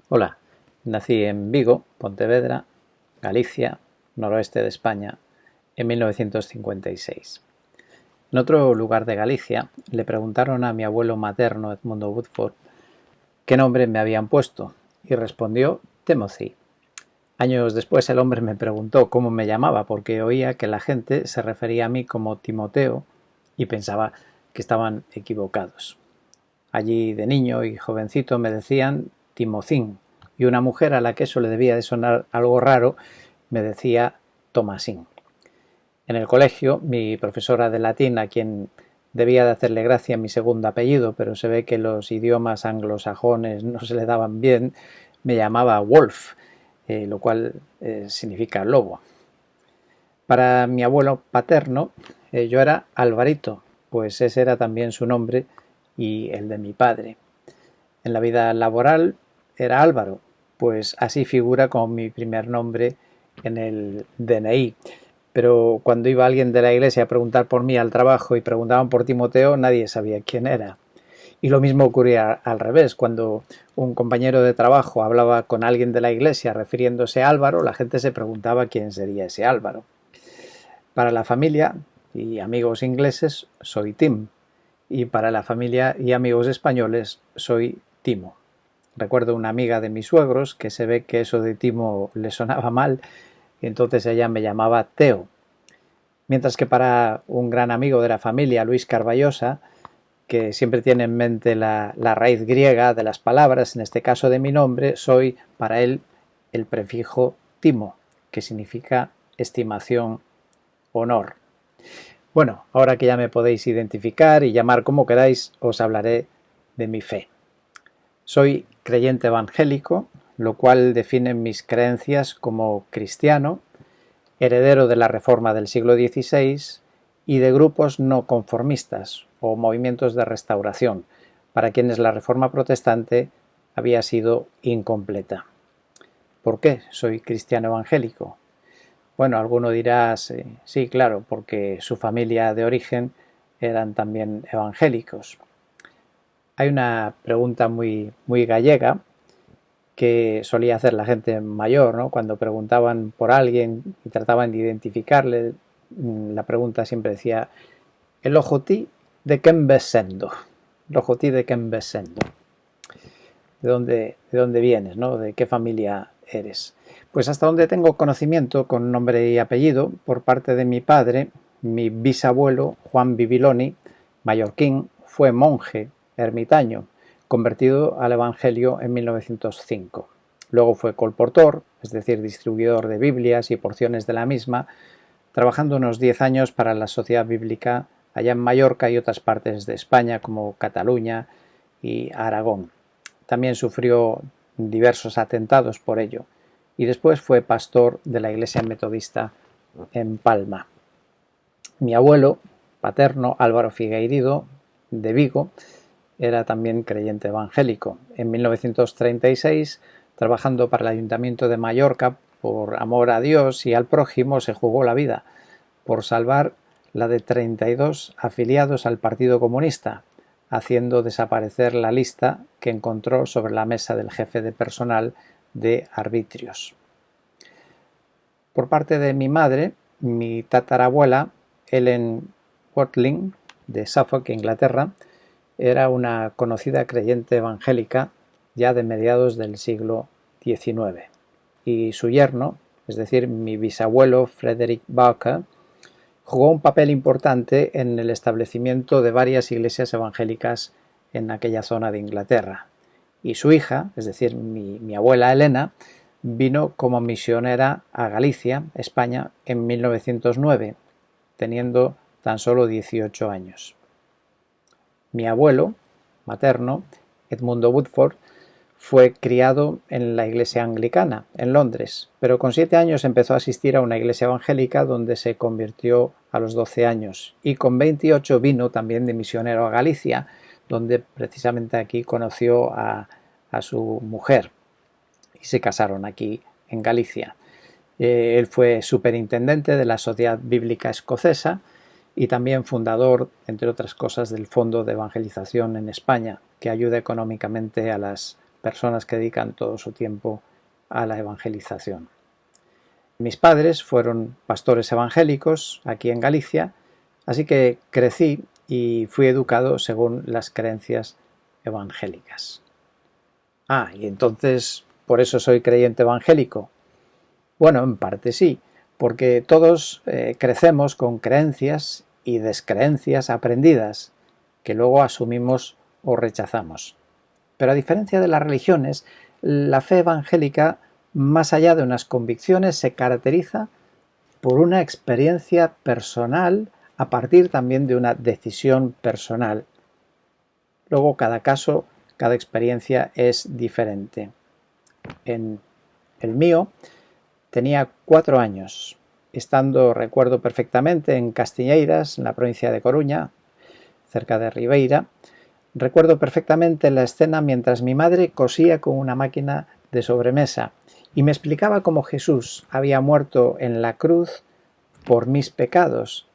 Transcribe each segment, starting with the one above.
Hola, nací en Vigo, Pontevedra, Galicia, noroeste de España, en 1956. En otro lugar de Galicia le preguntaron a mi abuelo materno, Edmundo Woodford, qué nombre me habían puesto y respondió Timothy. Años después el hombre me preguntó cómo me llamaba porque oía que la gente se refería a mí como Timoteo y pensaba que estaban equivocados. Allí de niño y jovencito me decían Timocín y una mujer a la que eso le debía de sonar algo raro me decía Tomasín. En el colegio, mi profesora de latín, a quien debía de hacerle gracia mi segundo apellido, pero se ve que los idiomas anglosajones no se le daban bien, me llamaba Wolf, lo cual significa lobo. Para mi abuelo paterno, yo era Alvarito, pues ese era también su nombre y el de mi padre. En la vida laboral era Álvaro, pues así figura como mi primer nombre en el DNI. Pero cuando iba alguien de la iglesia a preguntar por mí al trabajo y preguntaban por Timoteo, nadie sabía quién era. Y lo mismo ocurría al revés. Cuando un compañero de trabajo hablaba con alguien de la iglesia refiriéndose a Álvaro, la gente se preguntaba quién sería ese Álvaro. Para la familia y amigos ingleses soy Tim, y para la familia y amigos españoles soy Timo. Recuerdo una amiga de mis suegros que se ve que eso de Timo le sonaba mal y entonces ella me llamaba Teo. Mientras que para un gran amigo de la familia, Luis Carballosa, que siempre tiene en mente la raíz griega de las palabras, en este caso de mi nombre, soy para él el prefijo Timo, que significa estimación, honor. Bueno, ahora que ya me podéis identificar y llamar como queráis, os hablaré de mi fe. Soy creyente evangélico, lo cual define mis creencias como cristiano, heredero de la Reforma del siglo XVI y de grupos no conformistas o movimientos de restauración, para quienes la Reforma protestante había sido incompleta. ¿Por qué soy cristiano evangélico? Bueno, alguno dirá, sí, claro, porque su familia de origen eran también evangélicos. Hay una pregunta muy gallega que solía hacer la gente mayor, ¿no? Cuando preguntaban por alguien y trataban de identificarle, la pregunta siempre decía, el ojo ti de quen ves sendo, el ojo ti de quen ves sendo, de dónde vienes, ¿no? De qué familia eres. Pues hasta donde tengo conocimiento con nombre y apellido, por parte de mi padre, mi bisabuelo Juan Bibiloni, mallorquín, fue monje, ermitaño, convertido al Evangelio en 1905. Luego fue colportor, es decir, distribuidor de Biblias y porciones de la misma, trabajando unos 10 años para la Sociedad Bíblica allá en Mallorca y otras partes de España como Cataluña y Aragón. También sufrió diversos atentados por ello y después fue pastor de la Iglesia Metodista en Palma. Mi abuelo paterno, Álvaro Figueiredo, de Vigo, era también creyente evangélico. En 1936, trabajando para el Ayuntamiento de Mallorca, por amor a Dios y al prójimo, se jugó la vida por salvar la de 32 afiliados al Partido Comunista, haciendo desaparecer la lista que encontró sobre la mesa del jefe de personal de arbitrios. Por parte de mi madre, mi tatarabuela, Ellen Watling, de Suffolk, Inglaterra, era una conocida creyente evangélica ya de mediados del siglo XIX. Y su yerno, es decir, mi bisabuelo Frederick Barker, jugó un papel importante en el establecimiento de varias iglesias evangélicas en aquella zona de Inglaterra. Y su hija, es decir, mi abuela Elena, vino como misionera a Galicia, España, en 1909, teniendo tan solo 18 años. Mi abuelo materno, Edmundo Woodford, fue criado en la iglesia anglicana, en Londres, pero con 7 años empezó a asistir a una iglesia evangélica donde se convirtió a los 12 años y con 28 vino también de misionero a Galicia, donde precisamente aquí conoció a su mujer y se casaron aquí en Galicia. Él fue superintendente de la Sociedad Bíblica Escocesa y también fundador, entre otras cosas, del Fondo de Evangelización en España, que ayuda económicamente a las personas que dedican todo su tiempo a la evangelización. Mis padres fueron pastores evangélicos aquí en Galicia, así que crecí y fui educado según las creencias evangélicas. Y entonces, ¿por eso soy creyente evangélico? Bueno, en parte sí, porque todos crecemos con creencias y descreencias aprendidas que luego asumimos o rechazamos. Pero a diferencia de las religiones, la fe evangélica, más allá de unas convicciones, se caracteriza por una experiencia personal a partir también de una decisión personal. Luego cada caso, cada experiencia es diferente. En el mío tenía 4 años, estando, recuerdo perfectamente, en Castiñeiras, en la provincia de Coruña, cerca de Ribeira. Recuerdo perfectamente la escena mientras mi madre cosía con una máquina de sobremesa y me explicaba cómo Jesús había muerto en la cruz por mis pecados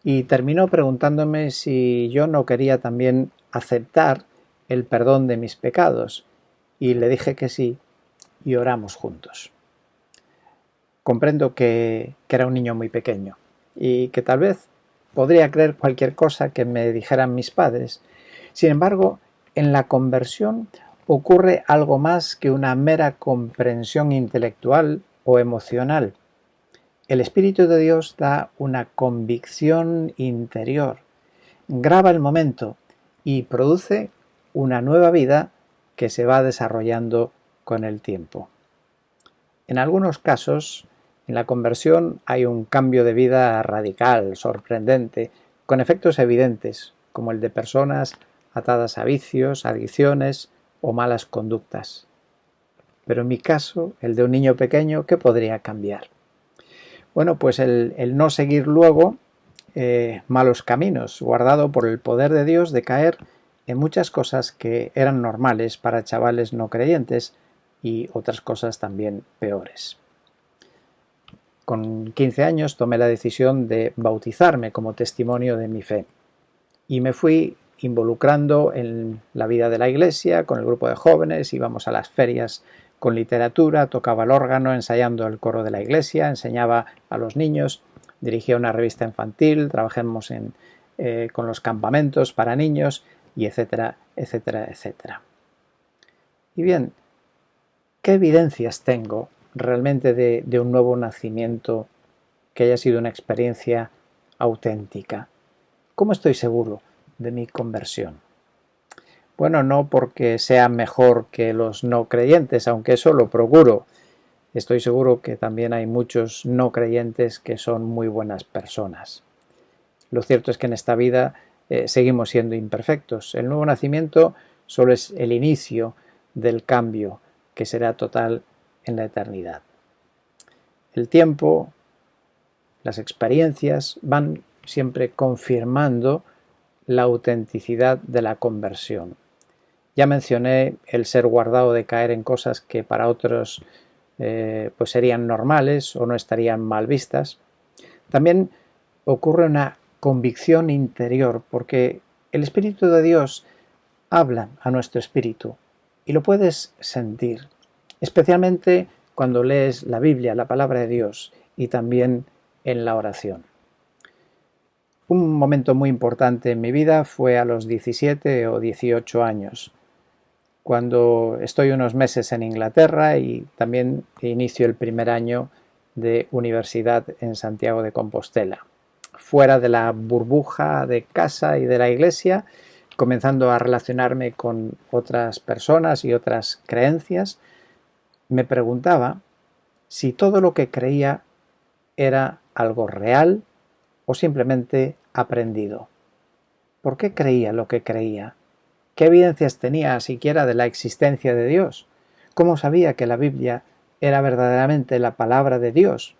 y terminó preguntándome si yo no quería también aceptar el perdón de mis pecados y le dije que sí y oramos juntos. Comprendo que era un niño muy pequeño y que tal vez podría creer cualquier cosa que me dijeran mis padres. Sin embargo, en la conversión ocurre algo más que una mera comprensión intelectual o emocional. El Espíritu de Dios da una convicción interior, graba el momento y produce una nueva vida que se va desarrollando con el tiempo. En algunos casos, en la conversión hay un cambio de vida radical, sorprendente, con efectos evidentes, como el de personas atadas a vicios, adicciones o malas conductas. Pero en mi caso, el de un niño pequeño, ¿qué podría cambiar? Bueno, pues el no seguir luego malos caminos, guardado por el poder de Dios de caer en muchas cosas que eran normales para chavales no creyentes y otras cosas también peores. Con 15 años tomé la decisión de bautizarme como testimonio de mi fe y me fui involucrando en la vida de la iglesia, con el grupo de jóvenes, íbamos a las ferias con literatura, tocaba el órgano, ensayando el coro de la iglesia, enseñaba a los niños, dirigía una revista infantil, trabajamos con los campamentos para niños, y etcétera, etcétera, etcétera. Y bien, ¿qué evidencias tengo realmente de un nuevo nacimiento que haya sido una experiencia auténtica? ¿Cómo estoy seguro de mi conversión? Bueno, no porque sea mejor que los no creyentes, aunque eso lo procuro. Estoy seguro que también hay muchos no creyentes que son muy buenas personas. Lo cierto es que en esta vida seguimos siendo imperfectos. El nuevo nacimiento solo es el inicio del cambio que será total en la eternidad. El tiempo, las experiencias van siempre confirmando la autenticidad de la conversión. Ya mencioné el ser guardado de caer en cosas que para otros pues serían normales o no estarían mal vistas. También ocurre una convicción interior, porque el Espíritu de Dios habla a nuestro espíritu y lo puedes sentir, especialmente cuando lees la Biblia, la palabra de Dios, y también en la oración. Un momento muy importante en mi vida fue a los 17 o 18 años, cuando estoy unos meses en Inglaterra y también inicio el primer año de universidad en Santiago de Compostela. Fuera de la burbuja de casa y de la iglesia, comenzando a relacionarme con otras personas y otras creencias, me preguntaba si todo lo que creía era algo real o simplemente aprendido. ¿Por qué creía lo que creía? ¿Qué evidencias tenía siquiera de la existencia de Dios? ¿Cómo sabía que la Biblia era verdaderamente la palabra de Dios?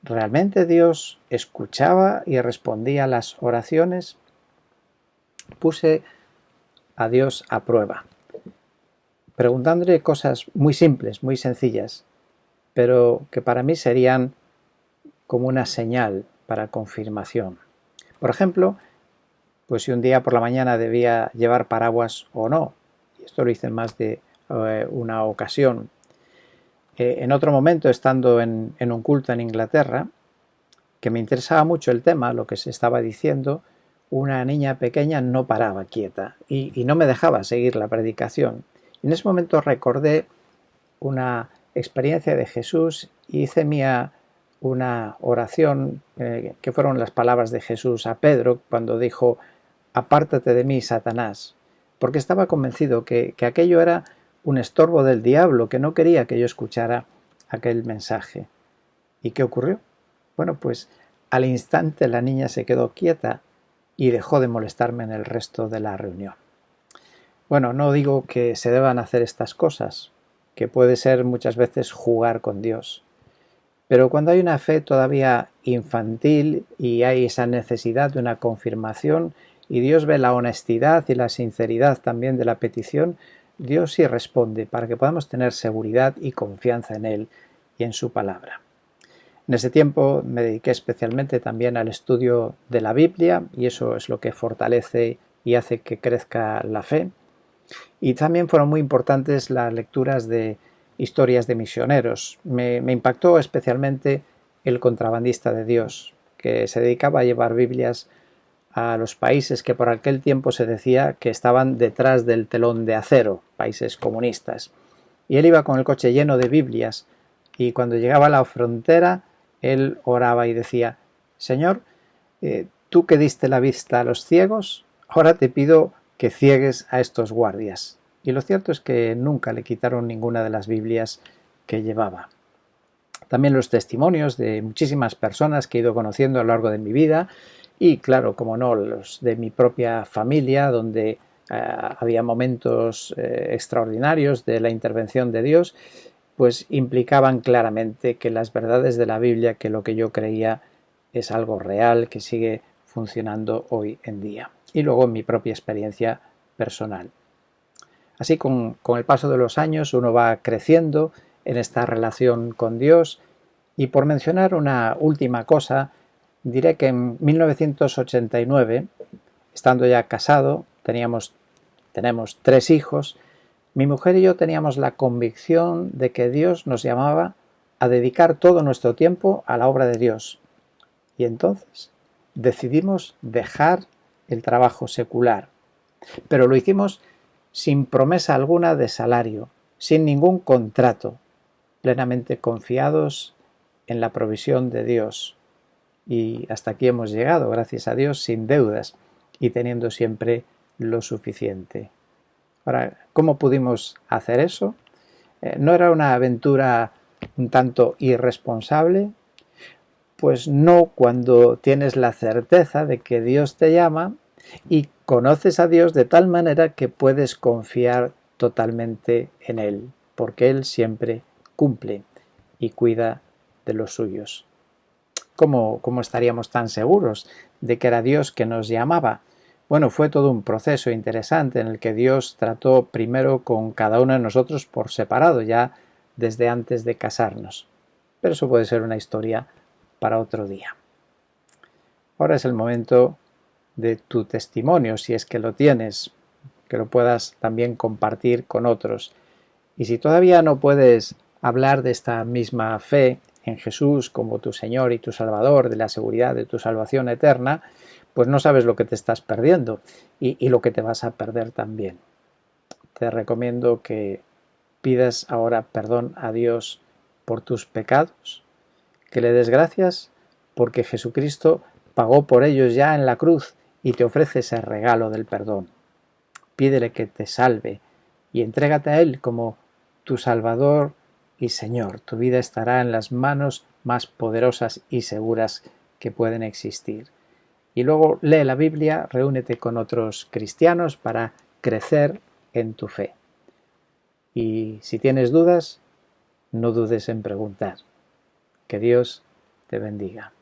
¿Realmente Dios escuchaba y respondía a las oraciones? Puse a Dios a prueba, preguntándole cosas muy simples, muy sencillas, pero que para mí serían como una señal para confirmación. Por ejemplo, pues si un día por la mañana debía llevar paraguas o no. Y esto lo hice en más de una ocasión. En otro momento, estando en un culto en Inglaterra, que me interesaba mucho el tema, lo que se estaba diciendo, una niña pequeña no paraba quieta y no me dejaba seguir la predicación. En ese momento recordé una experiencia de Jesús y hice mía una oración que fueron las palabras de Jesús a Pedro cuando dijo: apártate de mí, Satanás, porque estaba convencido que aquello era un estorbo del diablo, que no quería que yo escuchara aquel mensaje. ¿Y qué ocurrió? Bueno, pues al instante la niña se quedó quieta y dejó de molestarme en el resto de la reunión. Bueno, no digo que se deban hacer estas cosas, que puede ser muchas veces jugar con Dios, pero cuando hay una fe todavía infantil y hay esa necesidad de una confirmación y Dios ve la honestidad y la sinceridad también de la petición, Dios sí responde para que podamos tener seguridad y confianza en Él y en su palabra. En ese tiempo me dediqué especialmente también al estudio de la Biblia y eso es lo que fortalece y hace que crezca la fe. Y también fueron muy importantes las lecturas de historias de misioneros. Me impactó especialmente El contrabandista de Dios, que se dedicaba a llevar Biblias a los países que por aquel tiempo se decía que estaban detrás del telón de acero, países comunistas. Y él iba con el coche lleno de Biblias y cuando llegaba a la frontera él oraba y decía: Señor, tú que diste la vista a los ciegos, ahora te pido que ciegues a estos guardias. Y lo cierto es que nunca le quitaron ninguna de las Biblias que llevaba. También los testimonios de muchísimas personas que he ido conociendo a lo largo de mi vida y, claro, como no, los de mi propia familia, donde había momentos extraordinarios de la intervención de Dios, pues implicaban claramente que las verdades de la Biblia, que lo que yo creía es algo real, que sigue funcionando hoy en día. Y luego mi propia experiencia personal. Así, con el paso de los años, uno va creciendo en esta relación con Dios. Y por mencionar una última cosa, diré que en 1989, estando ya casado, tenemos 3 hijos, mi mujer y yo teníamos la convicción de que Dios nos llamaba a dedicar todo nuestro tiempo a la obra de Dios. Y entonces decidimos dejar el trabajo secular. Pero lo hicimos sin promesa alguna de salario, sin ningún contrato, plenamente confiados en la provisión de Dios. Y hasta aquí hemos llegado, gracias a Dios, sin deudas y teniendo siempre lo suficiente. Ahora, ¿cómo pudimos hacer eso? ¿No era una aventura un tanto irresponsable? Pues no, cuando tienes la certeza de que Dios te llama y conoces a Dios de tal manera que puedes confiar totalmente en Él, porque Él siempre cumple y cuida de los suyos. ¿Cómo estaríamos tan seguros de que era Dios que nos llamaba? Bueno, fue todo un proceso interesante en el que Dios trató primero con cada uno de nosotros por separado, ya desde antes de casarnos. Pero eso puede ser una historia para otro día. Ahora es el momento de tu testimonio, si es que lo tienes, que lo puedas también compartir con otros. Y si todavía no puedes hablar de esta misma fe en Jesús como tu Señor y tu Salvador, de la seguridad de tu salvación eterna, pues no sabes lo que te estás perdiendo y lo que te vas a perder también. Te recomiendo que pidas ahora perdón a Dios por tus pecados, que le des gracias porque Jesucristo pagó por ellos ya en la cruz y te ofrece ese regalo del perdón. Pídele que te salve y entrégate a Él como tu Salvador y Señor. Tu vida estará en las manos más poderosas y seguras que pueden existir. Y luego lee la Biblia, reúnete con otros cristianos para crecer en tu fe. Y si tienes dudas, no dudes en preguntar. Que Dios te bendiga.